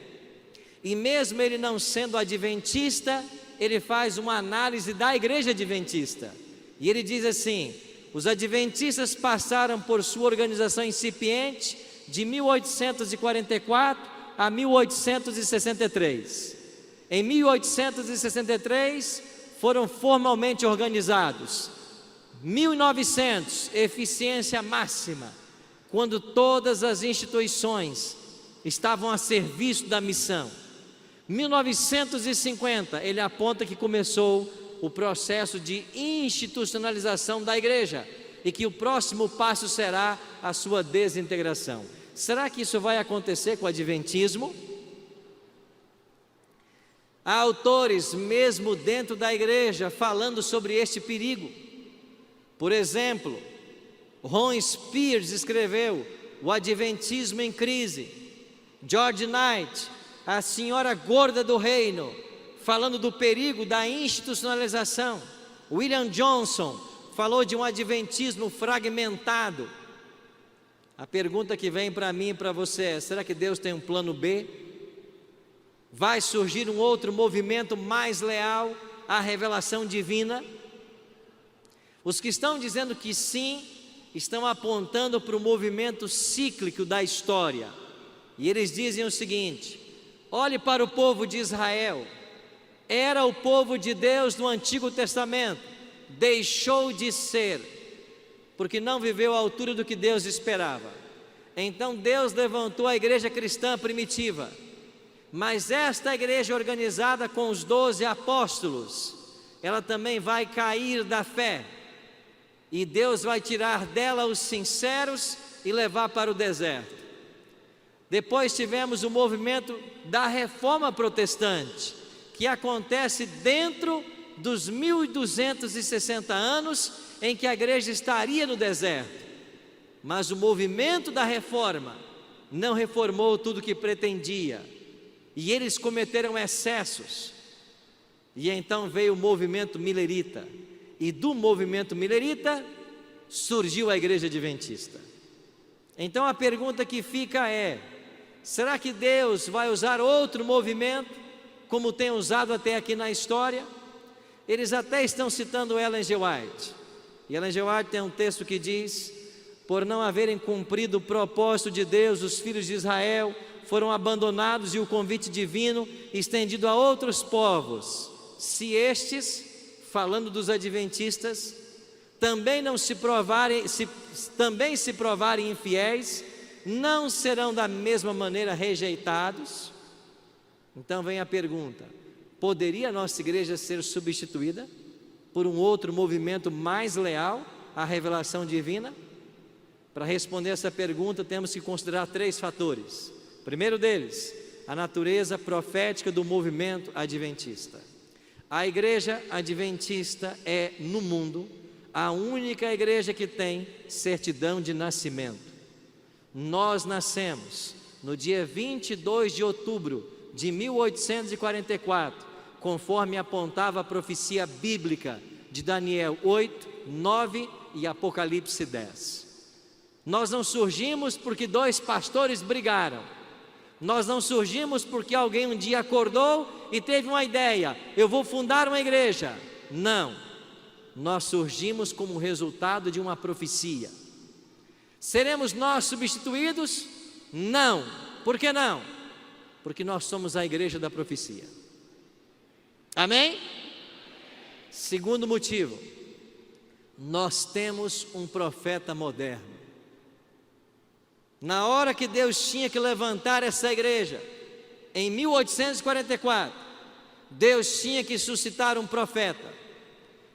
E mesmo ele não sendo adventista, ele faz uma análise da igreja adventista. E ele diz assim: os adventistas passaram por sua organização incipiente de 1844 a 1863. Em 1863 foram formalmente organizados. 1900, eficiência máxima, quando todas as instituições estavam a serviço da missão. 1950, ele aponta que começou o processo de institucionalização da igreja e que o próximo passo será a sua desintegração. Será que isso vai acontecer com o adventismo? Há autores mesmo dentro da igreja falando sobre este perigo. Por exemplo, Ron Spears escreveu O Adventismo em Crise. George Knight, a senhora gorda do reino, falando do perigo da institucionalização. William Johnson falou de um adventismo fragmentado. A pergunta que vem para mim e para você é: será que Deus tem um plano B? Vai surgir um outro movimento mais leal à revelação divina? Os que estão dizendo que sim, estão apontando para o movimento cíclico da história. E eles dizem o seguinte: olhe para o povo de Israel. Era o povo de Deus no Antigo Testamento, deixou de ser, porque não viveu à altura do que Deus esperava. Então Deus levantou a igreja cristã primitiva, mas esta igreja organizada com os 12 apóstolos, ela também vai cair da fé, e Deus vai tirar dela os sinceros e levar para o deserto. Depois tivemos o movimento da Reforma Protestante, que acontece dentro dos 1260 anos em que a igreja estaria no deserto. Mas o movimento da reforma não reformou tudo o que pretendia, e eles cometeram excessos. E então veio o movimento milerita, e do movimento milerita surgiu a igreja adventista. Então a pergunta que fica é: será que Deus vai usar outro movimento como tem usado até aqui na história? Eles até estão citando Ellen G. White, e Ellen G. White tem um texto que diz: por não haverem cumprido o propósito de Deus, os filhos de Israel foram abandonados e o convite divino estendido a outros povos. Se estes, falando dos adventistas, também se provarem infiéis, não serão da mesma maneira rejeitados. Então vem a pergunta: poderia a nossa igreja ser substituída por um outro movimento mais leal à revelação divina? Para responder essa pergunta, temos que considerar 3 fatores. O primeiro deles, a natureza profética do movimento adventista. A igreja adventista é, no mundo, a única igreja que tem certidão de nascimento. Nós nascemos no dia 22 de outubro de 1844, conforme apontava a profecia bíblica de Daniel 8, 9 e Apocalipse 10. Nós não surgimos porque 2 pastores brigaram. Nós não surgimos porque alguém um dia acordou e teve uma ideia: eu vou fundar uma igreja. Não, nós surgimos como resultado de uma profecia. Seremos nós substituídos? Não. Por que não? Porque nós somos a igreja da profecia. Amém? Segundo motivo, nós temos um profeta moderno. Na hora que Deus tinha que levantar essa igreja, em 1844, Deus tinha que suscitar um profeta.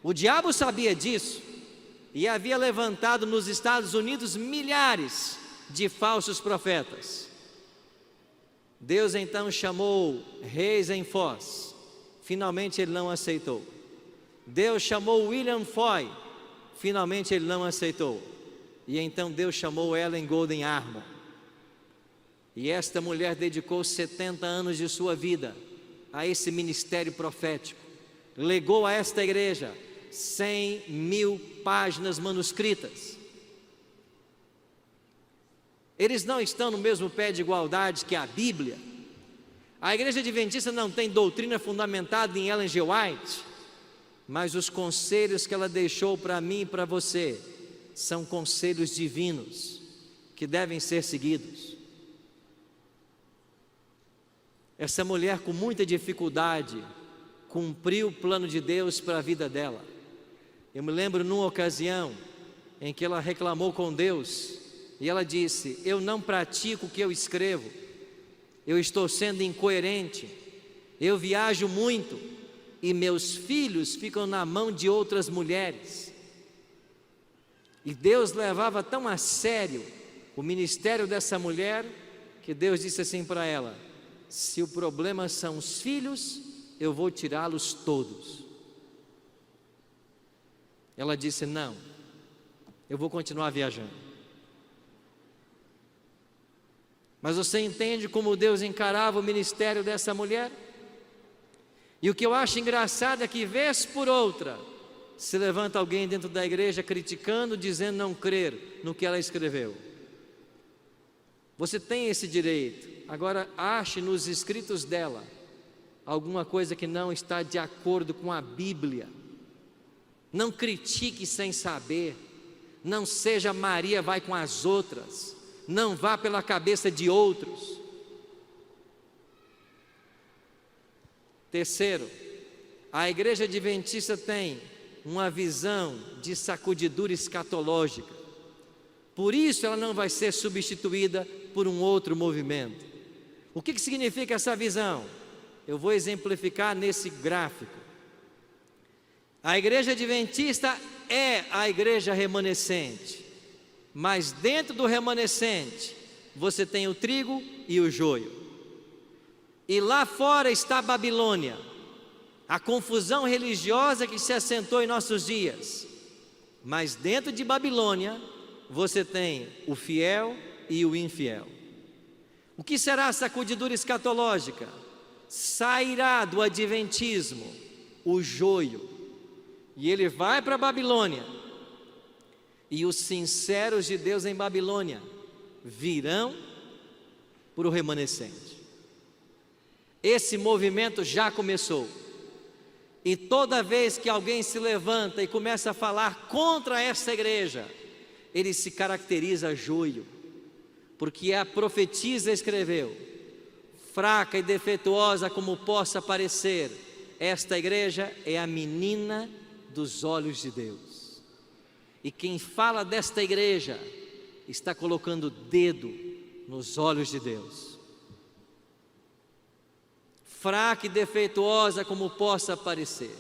O diabo sabia disso e havia levantado nos Estados Unidos milhares de falsos profetas. Deus então chamou Reis em Foz, finalmente ele não aceitou. Deus chamou William Foy, finalmente ele não aceitou. E então Deus chamou Ellen Golden Armor. E esta mulher dedicou 70 anos de sua vida a esse ministério profético. Legou a esta igreja 100.000 páginas manuscritas. Eles não estão no mesmo pé de igualdade que a Bíblia. A igreja adventista não tem doutrina fundamentada em Ellen G. White, mas os conselhos que ela deixou para mim e para você são conselhos divinos que devem ser seguidos. Essa mulher, com muita dificuldade, cumpriu o plano de Deus para a vida dela. Eu me lembro numa ocasião em que ela reclamou com Deus e ela disse: eu não pratico o que eu escrevo, eu estou sendo incoerente, eu viajo muito e meus filhos ficam na mão de outras mulheres. E Deus levava tão a sério o ministério dessa mulher que Deus disse assim para ela: se o problema são os filhos, eu vou tirá-los todos. Ela disse: não, eu vou continuar viajando. Mas você entende como Deus encarava o ministério dessa mulher? E o que eu acho engraçado é que, vez por outra, se levanta alguém dentro da igreja criticando, dizendo não crer no que ela escreveu. Você tem esse direito. Agora, ache nos escritos dela alguma coisa que não está de acordo com a Bíblia. Não critique sem saber. Não seja Maria vai com as outras. Não vá pela cabeça de outros. Terceiro, a igreja adventista tem uma visão de sacudidura escatológica. Por isso ela não vai ser substituída por um outro movimento. O que significa essa visão? Eu vou exemplificar nesse gráfico. A igreja adventista é a igreja remanescente, mas dentro do remanescente você tem o trigo e o joio. E lá fora está a Babilônia, a confusão religiosa que se assentou em nossos dias. Mas dentro de Babilônia você tem o fiel e o infiel. O que será a sacudidura escatológica? Sairá do adventismo o joio, e ele vai para a Babilônia, e os sinceros de Deus em Babilônia virão para o remanescente. Esse movimento já começou, e toda vez que alguém se levanta e começa a falar contra essa igreja, ele se caracteriza joio, porque a profetisa escreveu: fraca e defeituosa como possa parecer, esta igreja é a menina dos olhos de Deus. E quem fala desta igreja está colocando o dedo nos olhos de Deus. Fraca e defeituosa como possa parecer.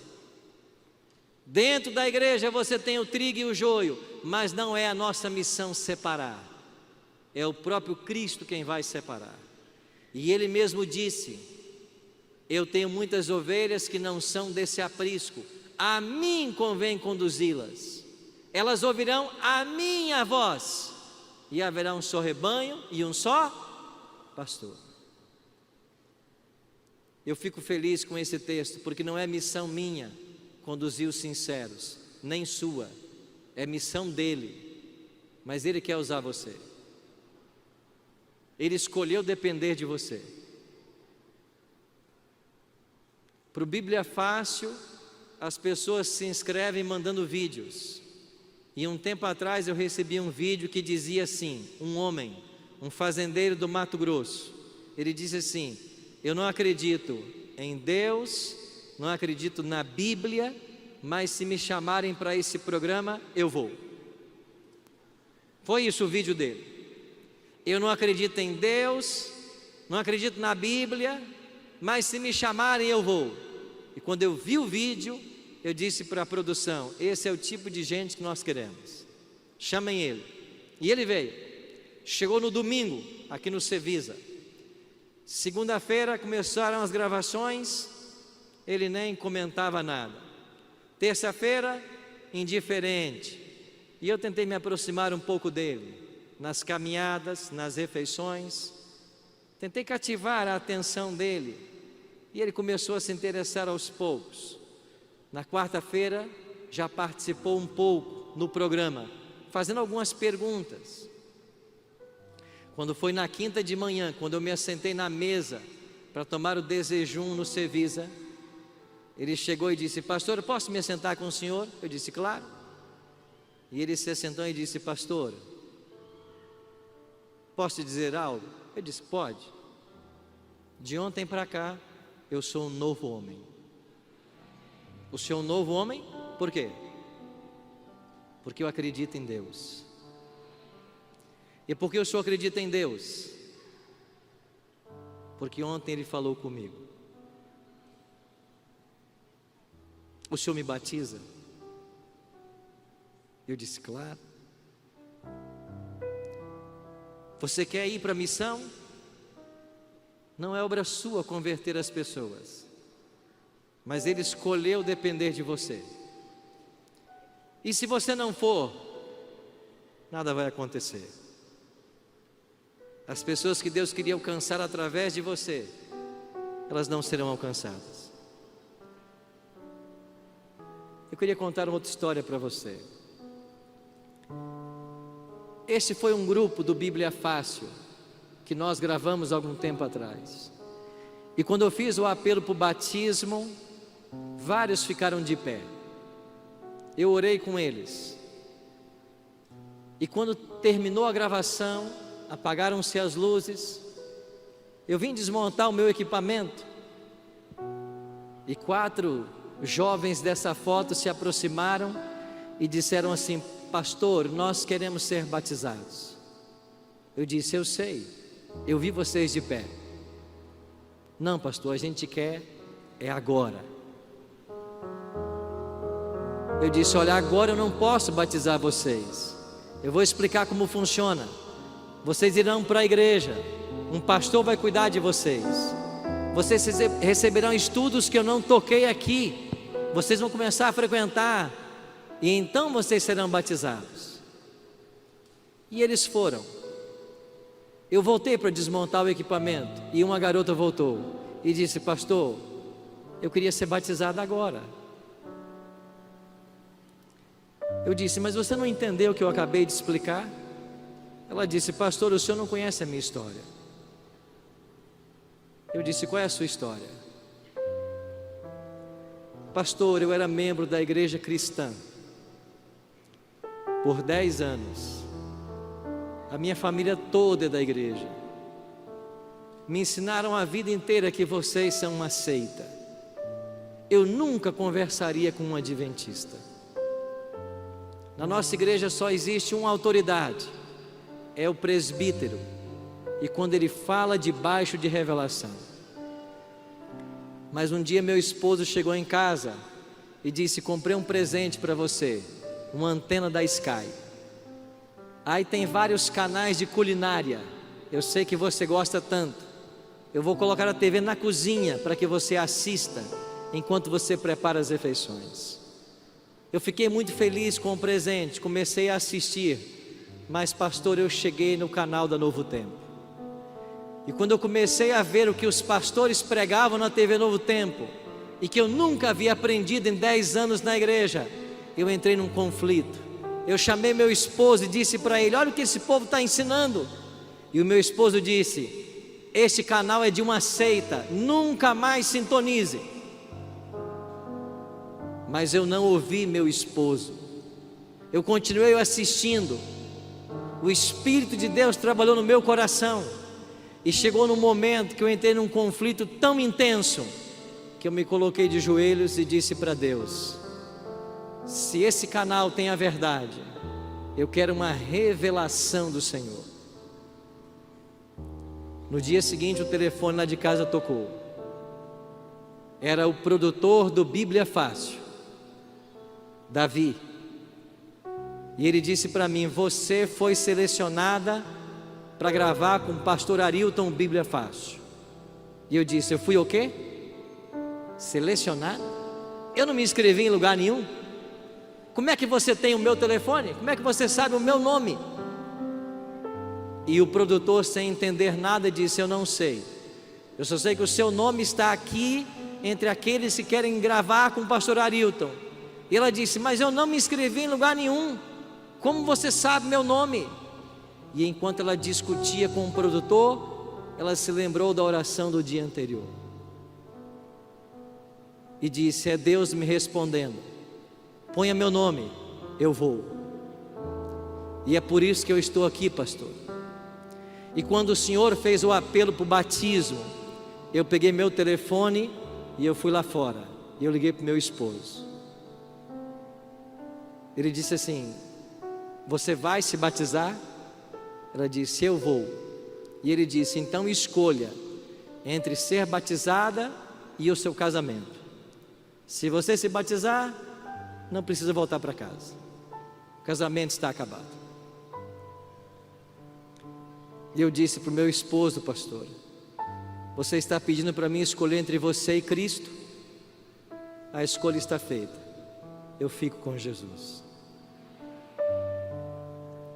Dentro da igreja você tem o trigo e o joio, mas não é a nossa missão separar. É o próprio Cristo quem vai separar. E Ele mesmo disse: eu tenho muitas ovelhas que não são desse aprisco, a mim convém conduzi-las. Elas ouvirão a minha voz, e haverá um só rebanho e um só pastor. Eu fico feliz com esse texto, porque não é missão minha conduzir os sinceros, nem sua, é missão dele, mas Ele quer usar você. Ele escolheu depender de você. Para o Bíblia Fácil, as pessoas se inscrevem mandando vídeos. E um tempo atrás eu recebi um vídeo que dizia assim: um homem, um fazendeiro do Mato Grosso, ele disse assim: eu não acredito em Deus, não acredito na Bíblia, mas se me chamarem para esse programa, eu vou. Foi isso o vídeo dele. Eu não acredito em Deus, não acredito na Bíblia, mas se me chamarem eu vou. E quando eu vi o vídeo, eu disse para a produção: esse é o tipo de gente que nós queremos, chamem ele. E ele veio, chegou no domingo aqui no Cevisa, Segunda-feira começaram as gravações, ele nem comentava nada. Terça-feira, indiferente. E eu tentei me aproximar um pouco dele, nas caminhadas, nas refeições. Tentei cativar a atenção dele. E ele começou a se interessar aos poucos. Na quarta-feira, já participou um pouco no programa, fazendo algumas perguntas. Quando foi na quinta de manhã, quando eu me assentei na mesa para tomar o desjejum no Cevisa, ele chegou e disse: pastor, eu posso me assentar com o senhor? Eu disse: claro. E ele se assentou e disse: pastor, posso te dizer algo? Eu disse: pode. De ontem para cá, eu sou um novo homem. O senhor é um novo homem? Por quê? Porque eu acredito em Deus. E por que o senhor acredita em Deus? Porque ontem ele falou comigo. O senhor me batiza? Eu disse: claro. Você quer ir para a missão? Não é obra sua converter as pessoas, mas ele escolheu depender de você. E se você não for, nada vai acontecer. As pessoas que Deus queria alcançar através de você, elas não serão alcançadas. Eu queria contar uma outra história para você. Este foi um grupo do Bíblia Fácil, que nós gravamos há algum tempo atrás. E quando eu fiz o apelo para o batismo, vários ficaram de pé. Eu orei com eles. E quando terminou a gravação, apagaram-se as luzes. Eu vim desmontar o meu equipamento. E 4 jovens dessa foto se aproximaram e disseram assim: pastor, nós queremos ser batizados. Eu disse: eu sei, eu vi vocês de pé. Não, pastor, a gente quer é agora. Eu disse: olha, agora eu não posso batizar vocês. Eu vou explicar como funciona. Vocês irão para a igreja, um pastor vai cuidar de vocês. Vocês receberão estudos que eu não toquei aqui. Vocês vão começar a frequentar, e então vocês serão batizados. E eles foram. Eu voltei para desmontar o equipamento, e uma garota voltou e disse: pastor, eu queria ser batizada agora. Eu disse: mas você não entendeu o que eu acabei de explicar? Ela disse: pastor, o senhor não conhece a minha história. Eu disse: qual é a sua história? Pastor, eu era membro da igreja cristã por 10 anos. A minha família toda é da igreja. Me ensinaram a vida inteira que vocês são uma seita. Eu nunca conversaria com um adventista. Na nossa igreja só existe uma autoridade, é o presbítero. E quando ele fala, debaixo de revelação. Mas um dia meu esposo chegou em casa e disse: comprei um presente para você, uma antena da Sky. Aí tem vários canais de culinária, eu sei que você gosta tanto. Eu vou colocar a TV na cozinha para que você assista enquanto você prepara as refeições. Eu fiquei muito feliz com o presente, comecei a assistir. Mas pastor, eu cheguei no canal da Novo Tempo. E quando eu comecei a ver o que os pastores pregavam na TV Novo Tempo, e que eu nunca havia aprendido em 10 anos na igreja, eu entrei num conflito. Eu chamei meu esposo e disse para ele: olha o que esse povo está ensinando. E o meu esposo disse: este canal é de uma seita, nunca mais sintonize. Mas eu não ouvi meu esposo, eu continuei assistindo. O Espírito de Deus trabalhou no meu coração, e chegou num momento que eu entrei num conflito tão intenso, que eu me coloquei de joelhos e disse para Deus: se esse canal tem a verdade, eu quero uma revelação do Senhor. No dia seguinte o telefone lá de casa tocou. Era o produtor do Bíblia Fácil, Davi. E ele disse para mim: você foi selecionada para gravar com o pastor Arilton Bíblia Fácil. E eu disse: eu fui o quê? Selecionado? Eu não me inscrevi em lugar nenhum. Como é que você tem o meu telefone? Como é que você sabe o meu nome? E o produtor, sem entender nada, disse: eu não sei. Eu só sei que o seu nome está aqui entre aqueles que querem gravar com o pastor Arilton. E ela disse: mas eu não me inscrevi em lugar nenhum. Como você sabe meu nome? E enquanto ela discutia com o produtor, ela se lembrou da oração do dia anterior. E disse: é Deus me respondendo. Ponha meu nome, eu vou. E é por isso que eu estou aqui, pastor. E quando o Senhor fez o apelo para o batismo, eu peguei meu telefone e eu fui lá fora. E eu liguei para o meu esposo. Ele disse assim: você vai se batizar? Ela disse: eu vou. E ele disse: então escolha entre ser batizada e o seu casamento. Se você se batizar, não precisa voltar para casa. O casamento está acabado. E eu disse para o meu esposo: pastor, você está pedindo para mim escolher entre você e Cristo? A escolha está feita. Eu fico com Jesus.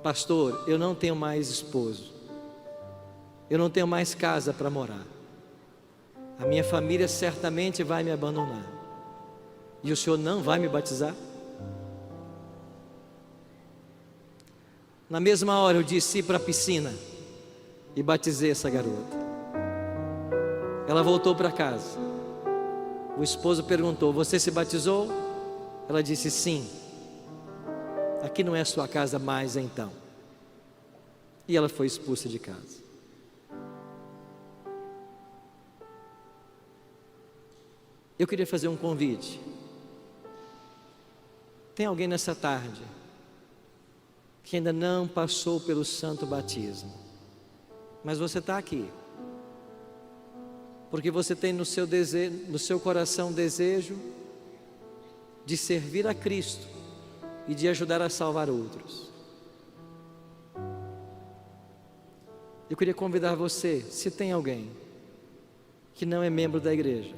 Pastor, eu não tenho mais esposo. Eu não tenho mais casa para morar. A minha família certamente vai me abandonar. E o senhor não vai me batizar? Na mesma hora eu desci para a piscina e batizei essa garota. Ela voltou para casa. O esposo perguntou: você se batizou? Ela disse: sim. Aqui não é a sua casa mais então. E ela foi expulsa de casa. Eu queria fazer um convite. Tem alguém nessa tarde que ainda não passou pelo santo batismo, mas você está aqui porque você tem no seu coração desejo de servir a Cristo e de ajudar a salvar outros. Eu queria convidar você, se tem alguém que não é membro da igreja,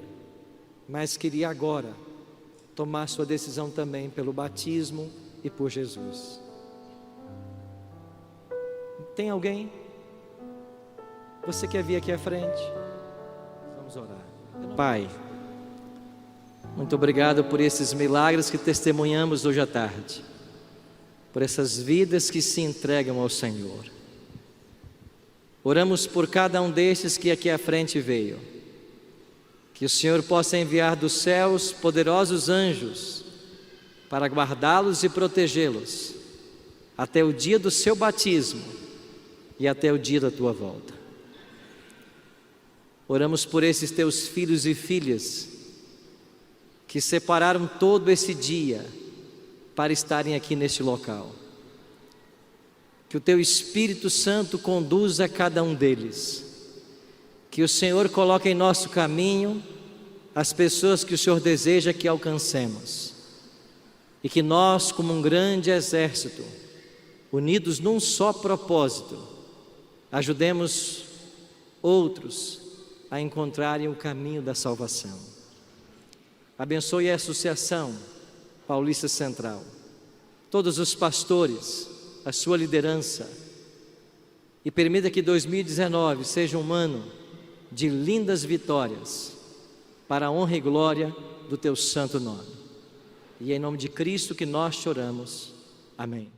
mas queria agora tomar sua decisão também pelo batismo e por Jesus. Tem alguém? Você quer vir aqui à frente? Vamos orar. Pai, muito obrigado por esses milagres que testemunhamos hoje à tarde, por essas vidas que se entregam ao Senhor. Oramos por cada um destes que aqui à frente veio, que o Senhor possa enviar dos céus poderosos anjos para guardá-los e protegê-los até o dia do seu batismo e até o dia da tua volta. Oramos por esses teus filhos e filhas que separaram todo esse dia para estarem aqui neste local. Que o teu Espírito Santo conduza cada um deles. Que o Senhor coloque em nosso caminho as pessoas que o Senhor deseja que alcancemos. E que nós, como um grande exército, unidos num só propósito, ajudemos outros a encontrarem o caminho da salvação. Abençoe a Associação Paulista Central, todos os pastores, a sua liderança, e permita que 2019 seja um ano de lindas vitórias, para a honra e glória do teu santo nome. E é em nome de Cristo que nós choramos. Amém.